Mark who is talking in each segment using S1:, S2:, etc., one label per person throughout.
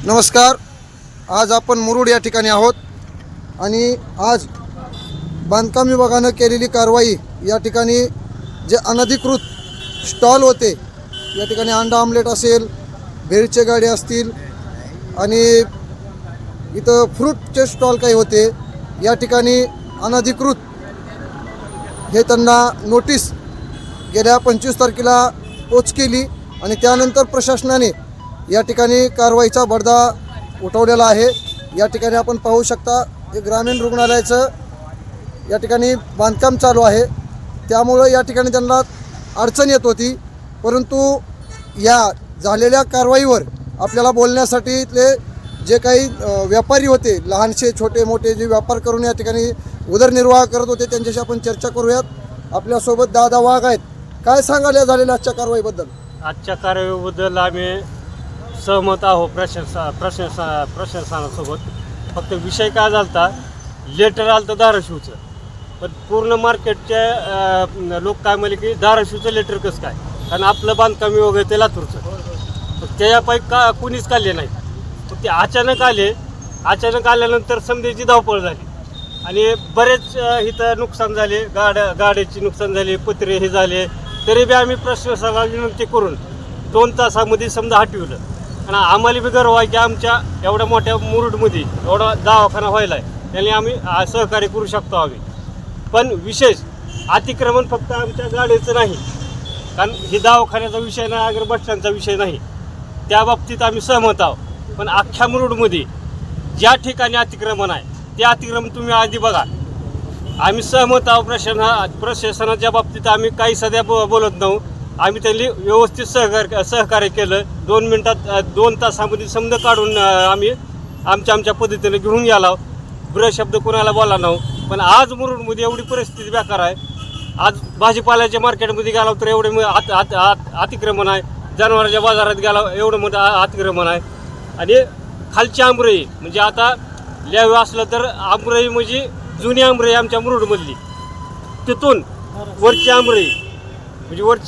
S1: नमस्कार. आज आपण मुरुड या ठिकाणी आहोत आणि आज बांधकाम विभागानं केलेली कारवाई या ठिकाणी जे अनधिकृत स्टॉल होते या ठिकाणी अंडा आमलेट असेल, भेळचे गाडे असतील आणि इथं फ्रूटचे स्टॉल काही होते या ठिकाणी अनधिकृत हे त्यांना नोटीस गेल्या 25 तारखेला पोच केली आणि त्यानंतर प्रशासनाने या ठिकाणी कारवाईचा बडगा उठवलेला आहे. या ठिकाणी आपण पाहू शकता हे ग्रामीण रुग्णालयाचं या ठिकाणी बांधकाम चालू आहे, त्यामुळं या ठिकाणी त्यांना अडचण येत होती. परंतु या झालेल्या कारवाईवर आपल्याला बोलण्यासाठी इथले जे काही व्यापारी होते, लहानसे छोटे मोठे जे व्यापार करून या ठिकाणी उदरनिर्वाह करत होते, त्यांच्याशी आपण चर्चा करूयात. आपल्यासोबत दादा वाघ आहेत. काय सांगाल या झालेल्या आजच्या कारवाईबद्दल?
S2: आजच्या कारवाईबद्दल आम्ही सहमत आहोत प्रशासनासोबत. फक्त विषय काय झाला, लेटर आलं तर धाराशिवचं, पण पूर्ण मार्केटच्या लोक काय म्हणले की धाराशिवचं लेटर कसं काय, कारण आपलं बांधकाम वगैरे ते लातूरचं, तर त्यापैकी कुणीच काढले नाही. ते अचानक आले. अचानक आल्यानंतर समजेची धावपळ झाली आणि बरेच इथं नुकसान झाले, गाड्याची नुकसान झाली, पत्रे हे झाले. तरी बी आम्ही प्रशासनाला विनंती करून 2 तासामध्ये समजा हटविलं. आणि आम्हाला बी गर्व आहे की आमच्या एवढ्या मोठ्या मुरुडमध्ये एवढा दवाखाना व्हायला आहे, त्यांनी आम्ही सहकार्य करू शकतो आम्ही. पण विशेष अतिक्रमण फक्त आमच्या गाडीचं नाही, कारण हे दवाखान्याचा विषय नाही, अगर बस स्टँडचा विषय नाही, त्या बाबतीत आम्ही सहमत आहोत. पण अख्ख्या मुरुडमध्ये ज्या ठिकाणी अतिक्रमण आहे ते अतिक्रमण तुम्ही आधी बघा. आम्ही सहमत आहोत प्रशासनाच्या बाबतीत. आम्ही काही सध्या बोलत नाही. आम्ही त्यांनी व्यवस्थित सहकार्य केलं. 2 मिनिटात 2 तासामध्ये समजा काढून आम्ही आमच्या पद्धतीने घेऊन गेलो. शब्द कोणाला बोला नाही. पण आज मुरुडमध्ये एवढी परिस्थिती बेकार आहे. आज भाजीपाल्याच्या मार्केटमध्ये गेलो तर एवढे अतिक्रमण आहे. जनावरांच्या बाजारात गेलो एवढं मोठं अतिक्रमण आहे. आणि खालची आंबरई म्हणजे आता लिहावे असलं तर आंबरई म्हणजे जुनी आंबरई आमच्या मुरुडमधली, तिथून वरची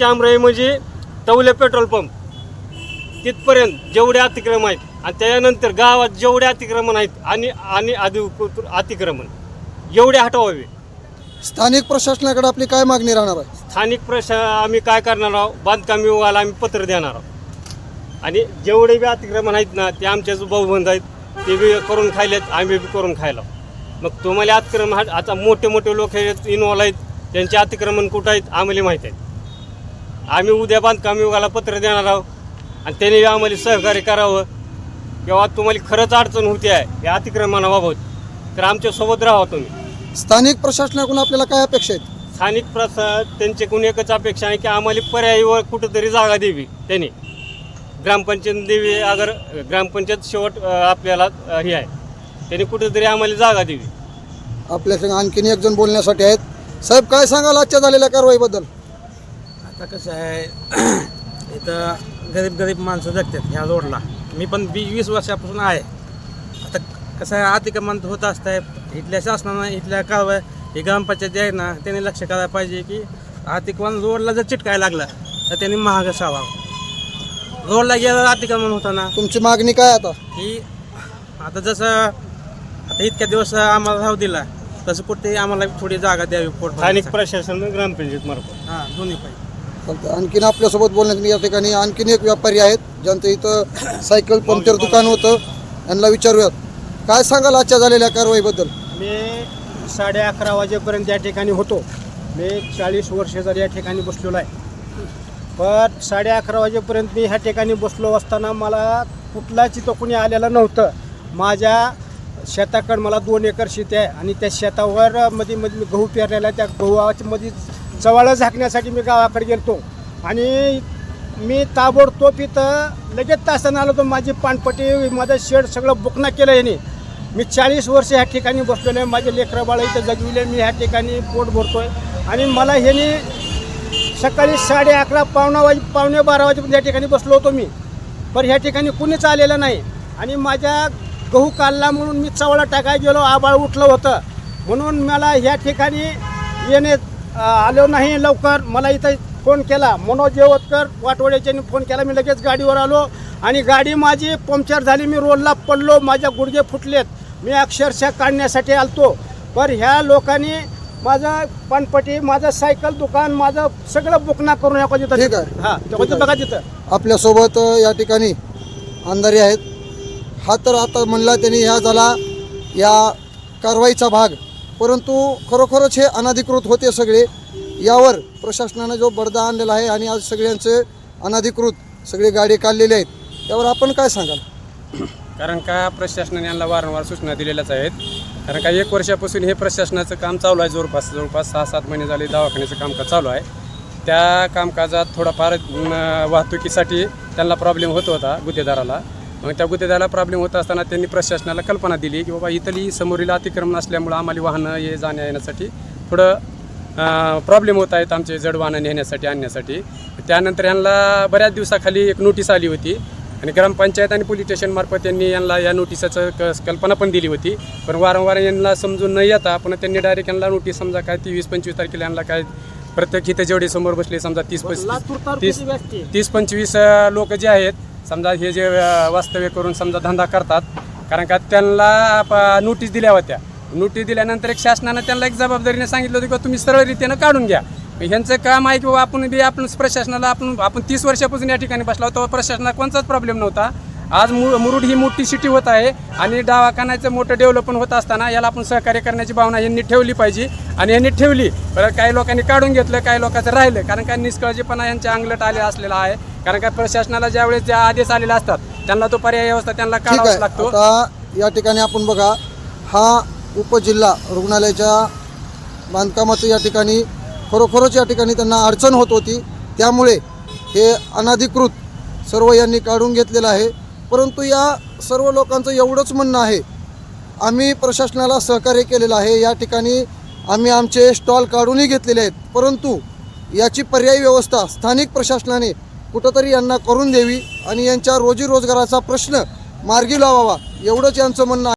S2: आंबरई म्हणजे तवले पेट्रोल पंप तिथपर्यंत जेवढे अतिक्रमण आहेत आणि त्यानंतर गावात जेवढे अतिक्रमण आहेत आणि अतिक्रमण एवढे हटवावे.
S1: स्थानिक प्रशासनाकडे आपली काय मागणी राहणार आहे?
S2: स्थानिक आम्ही काय करणार आहोत, बांधकाम विभागाला आम्ही पत्र देणार आहोत. आणि जेवढे बी अतिक्रमण आहेत ना ते आमचे भाऊबंद आहेत, ते बी करून खायलेत, आम्ही बी करून खायला. मग तुम्हाला अतिक्रमण आता मोठे लोक हे इन्व्हॉल्व आहेत, त्यांचे अतिक्रमण कुठं आहेत आम्हाला माहीत आहेत. आम्ही उद्या बांधकाम विभागाला पत्र देणार आहोत आणि त्यांनी आम्हाला सहकार्य करावं. किंवा तुम्हाला खरंच अडचण होती आहे या अतिक्रमणाबाबत तर आमच्यासोबत राहा तुम्ही.
S1: स्थानिक प्रशासनाकडून आपल्याला काय अपेक्षा आहेत?
S2: स्थानिक त्यांच्याकडून एकच अपेक्षा आहे की आम्हाला पर्यायीवर कुठंतरी जागा द्यावी. त्यांनी ग्रामपंचायत द्यावी. अगर ग्रामपंचायत शेवट आपल्याला हे आहे, त्यांनी कुठेतरी आम्हाला जागा द्यावी.
S1: आपल्याकडे आणखीन एक जण बोलण्यासाठी आहेत. साहेब, काय सांगाल आजच्या झालेल्या कारवाईबद्दल?
S3: आता कसं आहे, इथं गरीब माणसं जगतात ह्या रोडला. मी पण 20 वर्षापासून आहे. आता कसं आहे, अतिक्रमण होत असतं. इथल्या शासनानं इथल्या कारवाई ही ग्रामपंचायत आहे ना, त्यांनी लक्ष करायला पाहिजे की अतिक्रमण रोडला जर चिटकायला लागलं तर त्यांनी महाग असावा. रोडला गेलं अतिक्रमण होतं ना.
S1: तुमची मागणी काय आता?
S3: की आता जसं आता इतक्या दिवस आम्हाला राहू दिला तसं कुठे आम्हाला थोडी जागा द्यावी.
S2: स्थानिक प्रशासन ग्रामपंचायत मार्फत
S3: हां, दोन्ही पाहिजे.
S1: आणखीन आपल्यासोबत बोलण्यासाठी या ठिकाणी आणखीन एक व्यापारी आहेत, ज्यांचं इथं सायकल पंक्चर दुकान होतं. यांना विचारूयात, काय सांगाल आजच्या झालेल्या कारवाईबद्दल?
S4: मी 11:30 वाजेपर्यंत या ठिकाणी होतो. मी 40 वर्ष जर या ठिकाणी बसलेलो आहे. पण 11:30 वाजेपर्यंत मी ह्या ठिकाणी बसलो असताना मला कुठलाच इथं कोणी आलेलं नव्हतं. माझ्या शेताकडं मला 2 एकर शेती आहे आणि त्या शेतावर मध्ये मी गहू पेरलेला आहे. त्या गहूमध्ये चवाळं झाकण्यासाठी मी गावाकडे गेलो आणि मी ताबडतोब इथं लगेच तासानं आलो. तर माझी पानपट्टी, माझं शेड सगळं बुकना केलं याने. मी 40 वर्ष ह्या ठिकाणी बसलेलो आहे. माझे लेकरं बाळं इथं जगविले. मी ह्या ठिकाणी पोट भरतो आहे आणि मला ह्याने सकाळी 11:30 पावणे 12 वाजेपर्यंत या ठिकाणी बसलो होतो मी. पण ह्या ठिकाणी कुणीच आलेलं नाही. आणि माझ्या गहू काढला म्हणून मी चवळा टाकायला गेलो, आबाळ उठलं होतं म्हणून मला ह्या ठिकाणी येणे आलो नाही लवकर. मला इथं फोन केला, मनोज येवतकर वाटवड्याच्याने फोन केला. मी लगेच गाडीवर आलो आणि गाडी माझी पंक्चर झाली, मी रोडला पडलो, माझ्या गुडघे फुटलेत, मी अक्षरशः काढण्यासाठी आलतो. पण ह्या लोकांनी माझं पानपट्टी, माझं सायकल दुकान, माझं सगळं बुकना करून या तिथं.
S1: ठीक आहे.
S4: हां, त्यामध्ये बघा तिथं.
S1: आपल्यासोबत या ठिकाणी अंधारी आहेत. हा तर आता म्हणला त्यांनी ह्या झाला या कारवाईचा भाग, परंतु खरोखरच हे अनधिकृत होते सगळे. यावर प्रशासनाने जो बडदा आणलेला आहे आणि आज सगळ्यांचे अनधिकृत सगळे गाडी काढलेले आहेत, त्यावर आपण काय सांगाल?
S5: कारण का प्रशासनाने यांना वारंवार सूचना दिलेल्याच आहेत. कारण का 1 वर्षापासून हे प्रशासनाचं काम चालू आहे. जवळपास 6-7 महिने झाले दवाखान्याचं कामकाज चालू आहे. त्या कामकाजात थोडाफार वाहतुकीसाठी त्यांना प्रॉब्लेम होत होता गुत्तेदाराला. मग त्या गुत्तेदाराला प्रॉब्लेम होत असताना त्यांनी प्रशासनाला कल्पना दिली की बाबा इथली समोरील अतिक्रमण असल्यामुळं आम्हाला वाहनं ये जाण्या येण्यासाठी थोडं प्रॉब्लेम होत आहेत, आमचे जड वाहनं नेण्यासाठी आणण्यासाठी. त्यानंतर यांना बऱ्याच दिवसाखाली एक नोटीस आली होती आणि ग्रामपंचायत आणि पोलीस स्टेशनमार्फत यांनी यांना या नोटिसाचं कल्पना पण दिली होती. पण वारंवार यांना समजून न येता पण त्यांनी डायरेक्ट यांना नोटीस समजा काय 23-25 तारखेला यांना काय प्रत्येक इथे जेवढे समोर बसले समजा 30-25 लोक जे आहेत समजा हे जे वास्तव्य करून समजा धंदा करतात. कारण का त्यांना नोटीस दिल्या होत्या. नोटीस दिल्यानंतर एक शासनानं त्यांना एक जबाबदारीने सांगितलं होतं की तुम्ही सरळ रीतीनं काढून घ्या. ह्यांचं काम आहे की बाबा आपण प्रशासनाला आपण 30 वर्षापासून या ठिकाणी बसला होतो, प्रशासनाला कोणताच प्रॉब्लेम नव्हता. आज मुरुड ही मोठी सिटी होत आहे आणि दवाखान्याचं मोठं डेव्हलपमेंट होत असताना याला आपण सहकार्य करण्याची भावना यांनी ठेवली पाहिजे आणि यांनी ठेवली. परत काही लोकांनी काढून घेतलं, काही लोकांचं राहिलं. कारण का निष्काळजीपणा यांच्या अंगलट असलेला आहे. कारण का प्रशासनाला ज्यावेळेस ज्या आदेश आलेले असतात त्यांना तो पर्याय व्यवस्था त्यांना
S1: ठीक
S5: काढावाच
S1: आहे.
S5: लागतो.
S1: आता या ठिकाणी आपण बघा, हा उपजिल्हा रुग्णालयाच्या बांधकामाचं या ठिकाणी खरोखरच या ठिकाणी त्यांना अडचण होत होती. त्यामुळे हे अनधिकृत सर्व यांनी काढून घेतलेलं आहे. परंतु या सर्व लोकांचं एवढंच म्हणणं आहे, आम्ही प्रशासनाला सहकार्य केलेलं आहे, या ठिकाणी आम्ही आमचे स्टॉल काढूनही घेतलेले आहेत, परंतु याची पर्यायी व्यवस्था स्थानिक प्रशासनाने कुठंतरी यांना करून द्यावी आणि यांच्या रोजीरोजगाराचा प्रश्न मार्गी लावावा, एवढंच यांचं म्हणणं आहे.